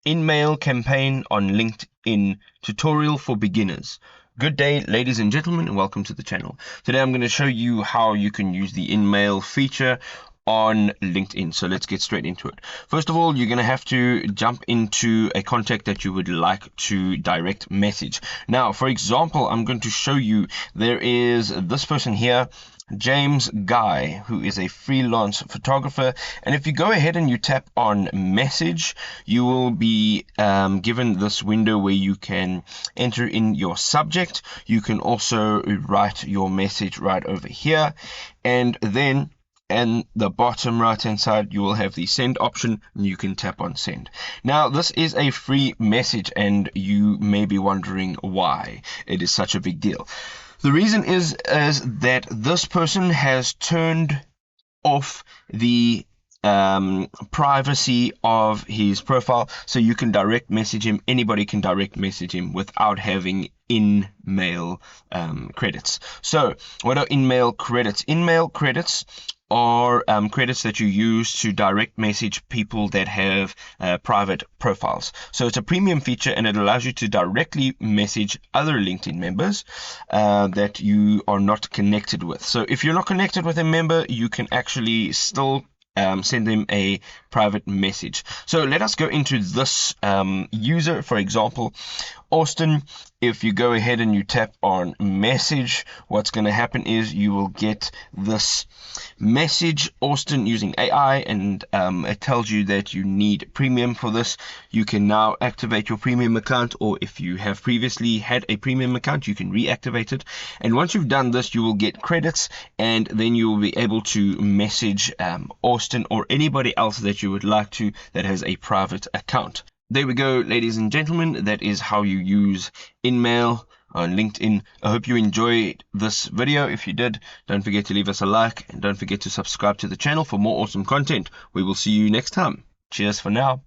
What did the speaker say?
Inmail campaign on LinkedIn tutorial for beginners. Good day, ladies and gentlemen, and welcome to the channel. Today I'm going to show you how you can use the Inmail feature on LinkedIn. So let's get straight into it. First of all, you're going to have to jump into a contact that you would like to direct message. Now, for example, I'm going to show you there is this person here, James Guy, who is a freelance photographer, and if you go ahead and you tap on message, you will be given this window where you can enter in your subject. You can also write your message right over here, and then in the bottom right hand side you will have the send option, and you can tap on send. Now this is a free message, and you may be wondering why it is such a big deal. The reason is that this person has turned off the privacy of his profile, so you can direct message him. Anybody can direct message him without having Inmail credits. So what are Inmail credits? Inmail credits are credits that you use to direct message people that have private profiles. So it's a premium feature, and it allows you to directly message other LinkedIn members that you are not connected with. So if you're not connected with a member, you can actually still send them a private message. So let us go into this user, for example, Austin. If you go ahead and you tap on message, what's going to happen is you will get this message, Austin using AI, and it tells you that you need premium for this. You can now activate your premium account, or if you have previously had a premium account, you can reactivate it. And once you've done this, you will get credits, and then you will be able to message Austin or anybody else that you would like to that has a private account. There we go, ladies and gentlemen. That is how you use Inmail on LinkedIn. I hope you enjoyed this video. If you did, don't forget to leave us a like, and don't forget to subscribe to the channel for more awesome content. We will see you next time. Cheers for now.